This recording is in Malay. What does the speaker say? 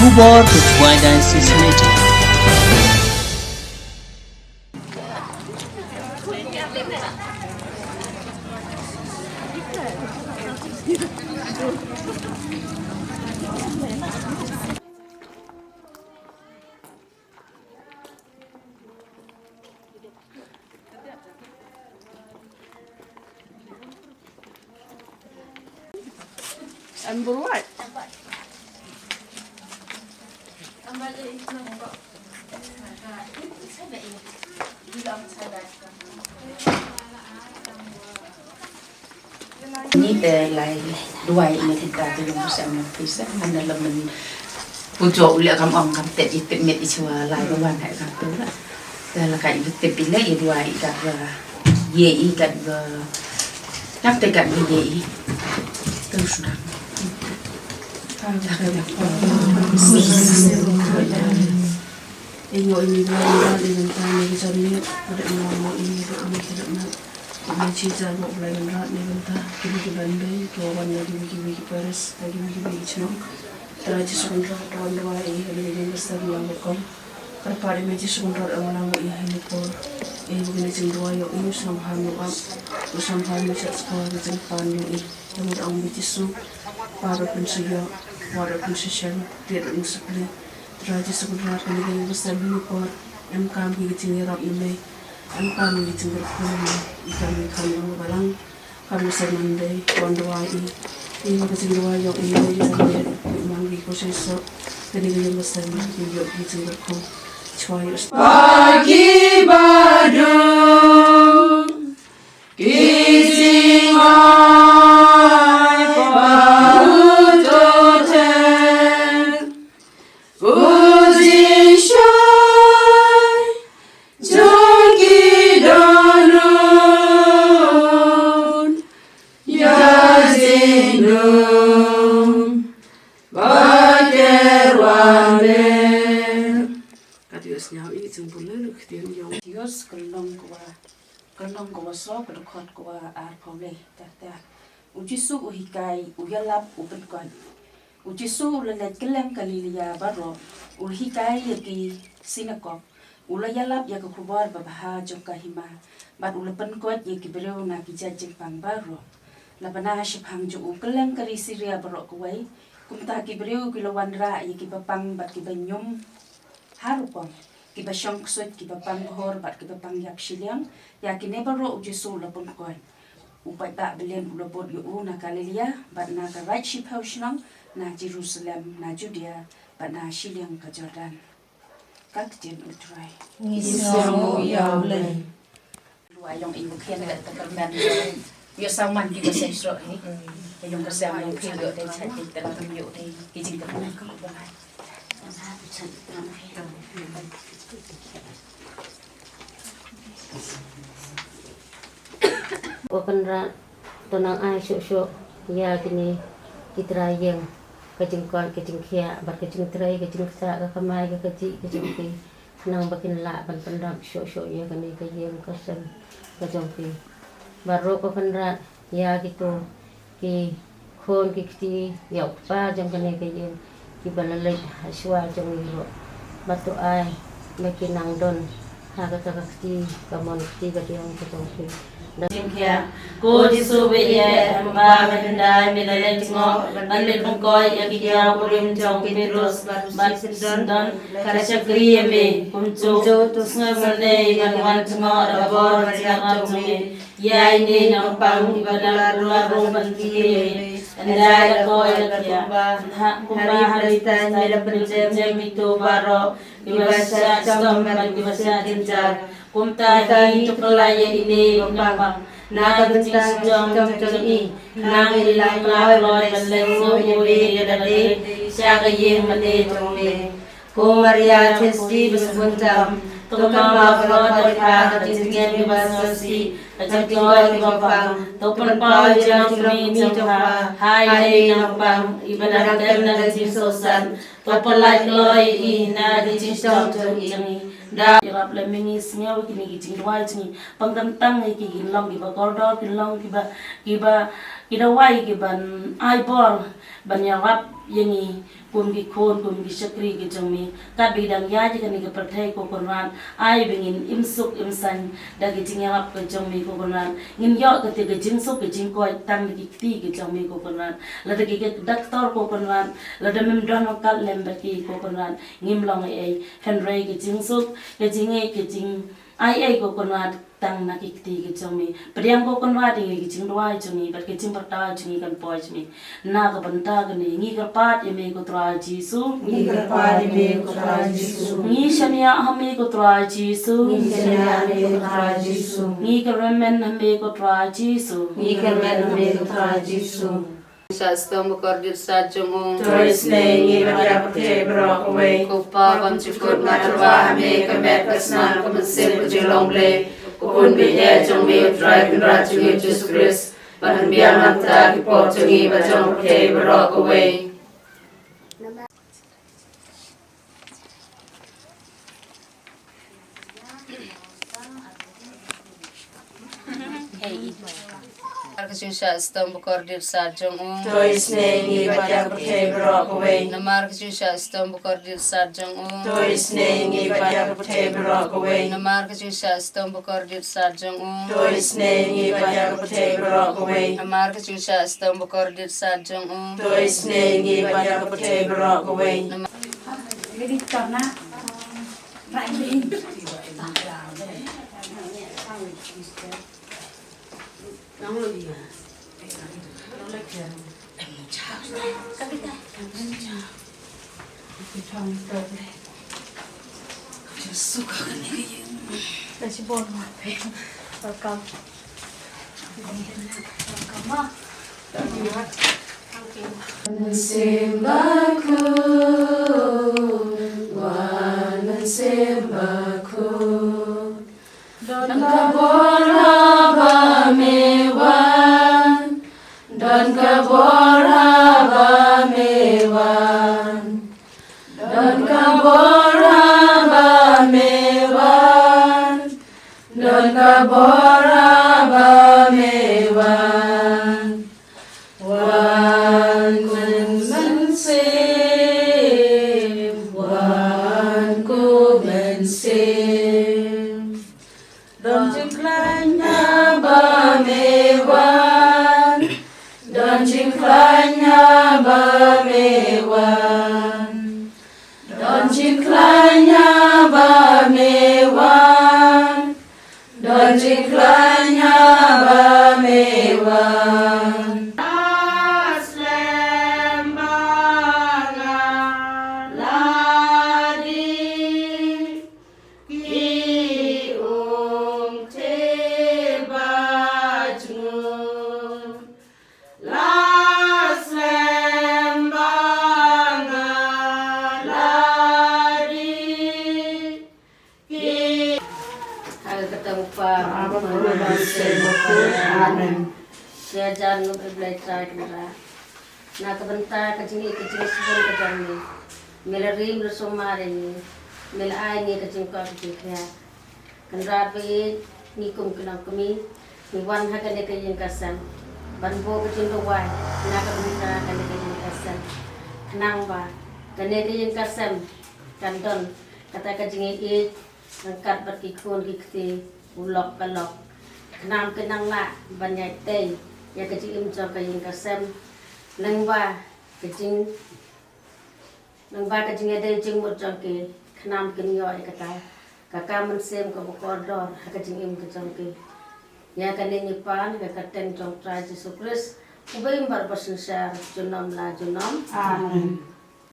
Kubor Ketua Dynasty Media. Ăn bún lại. Ni de lai duai ina kita de lu sama pisa mana la men pujo ule kam ong kam te it met ichwa lai ba wan hai kam tu la da la kai te pile i duai ka ye i ka nak te ka ye i tu sudah Ingo ini dua dengan tani kecamnya ada mau ini tidak nak Benci jangan mulai berat ni benda kini dibandai kawan yang dibagi peres lagi bagi cuma teraja sebentar kawan dua ini yang besar yang berkau kerpada meja sebentar orang ini pun ini begini cendua yang ini sama hamil sama hamil sekolah dengan panjang ini yang orang bijisu para pensiun para pensiun tidak musibah teraja sebentar yang besar ini pun yang kami kecilnya orang ini ang kami tinggal kami kami balang kami semandai kondwai ini macam dua yang ini yang mangi proseso jadi yang besar yang tinggal kau choice pagi badung kicing ai bahu toten ujing shai Dios kelong kuwa so kedekot kuwa arpole tata ujisu uhikai uyalap upetkan ujisu ulelet kelem kalilia baro ulhikai yaki sinakop ulayalap ya keluar babaha jokahima bat ulepen kot yaki bereu na kijajik pang baro lapana hashipang jo kelem kari siria baro kuwai kumta ki bereu kilawan ra yaki papang bat kibanyum harupong kiba syong ksut kiba panghor bat kiba pangyak shiliang ya kinebaro ujisu lapon kon upat tak belem ulapot yu na Galilia bat na ka right ship house nang na Jerusalem na Judea bat na shiliang ka Jordan kakjen utrai Ngisamu yaule luayong ibu kian kat termen yo saman ki basesro ni yung kasama yung kido dai chat dik tan yo dai kijing ka ka ba Wakanra tonang ai syuk ya kini kitra yang kejengkon kejengkia bar kejeng trai kejeng sa ka kamai ka kecik kejeng ki nang bakin la ban pendam syuk ya kini kejeng kasen kejeng ki baru wakanra ya gitu ki khon ki kti ya pa jang kini kejeng ki balalai haswa jang iro batu ai makinang don ha ka kti kamon kti ka diang kejeng ki Jingkia, ko disube ye, mba mendai milale tingo, manle pungkoi yakidia kurim jong pinirus, bat sindon, karashakri yeme, kumcu, tusnga mende ikan tingo, dabor jangan tungi, ya ini nampang ibadah luar rumah tinggi, andai ko yakia, kumba haritan mila berjem itu baro, ibasa stomar ibasa dinjar. Kumta di tuklaya ini nampang nakagentang jom i nang ilang lawan baleng suwi yadade siya kaye mali jome ko Maria testi besuntam tukang lawan pada tinggir basasi ajak nampang topan pa jang mi jomha hai nampang ibadah dan jisosan topan loy i na di jisom jong da irap le mingis nyaw kini gicing dua cini pangtantang ki gilong ki ba kordo gilong ki ba kita wai ki ban ai bol ban ya rap yangi kum ki khon kum ki shakri ki jami ka bidang ya ji kan ki perthai ko koran ai bingin imsuk imsan da ki jing rap ko jami ko koran ngin yo ka te ki jing suk ki jing ko tam ki ti ki jami ko koran la da ki doctor ko koran la da mem don kal lemba ki ko koran ngim long ai henry ki jing suk ki jing e ki jing ai ko koran tang na ki ti ki jami priang ko koran ding ki jing doi jami bar ki jing parta jami kan poi jami na ka banta ka ni ngi ka pat me ko tra jisu Ni kerpa di me ko tra Jisu. ngi shania hame ko tra jisu Ni kenya me ko tra Jisu. ngi ka remen hame ko tra jisu Ni kermen me ko tra Jisu. Shastam Bukardir Sajung Tois ne ngi baca putih berok away. Kupa Pancikut Matarwa Hame Kamet Kasna Kamasir Kujilong Ble Kukun Biye Jungmi Utrai Pinrat Jungi Jesus Christ Bahan Biar Mata Kipot Jungi Bacong Putih berok away. Markasing Shastam Bukardir Sajung Tois ne ngi baca putih berok away. Namarkasing Shastam Bukardir Sajung Tois ne ngi baca putih berok away. Namarkasing Shastam Bukardir Sajung Tois ne ngi baca putih berok away. Namarkasing Shastam Bukardir Sajung Tois ne ngi baca putih berok away. Jadi karena ini Mensembaku, wan mensembaku, dan kaboraba mewan, dan kaboraba mewan, dan kaboraba mewan, dan kaboraba mewan. Wan mensem, wan ku mensem, dan jingklanya bamewan, dan jingklanya bamewan, dan jingklanya bamewan, dan jingklanya bamewan. Siajan no belajar kira. Na kebentar kecing sebelum kejam ni. Melarim bersumare ni. Melai ni kecing kau kecing kaya. Kendra be ni kum kenang kami. Ni wan hakan dia kejing kasan. Banbo kecing tuai. Na kebentar kan dia kejing kasan. Kenang ba. Kan dia kejing kasan. Kandon kata kecing ini angkat berkikun kikti ulok kalok. Kenang kenang nak banyak teh. Ya kecing imco kajing kasem nangwa kecing ada jing murjong ke kenam kenyo ay kata kakak mensem ke bukordor kecing im kecong ke ya kanini pan kakaten jong tra Jesus Christ ubay imbar bersensyar junom la junom amen.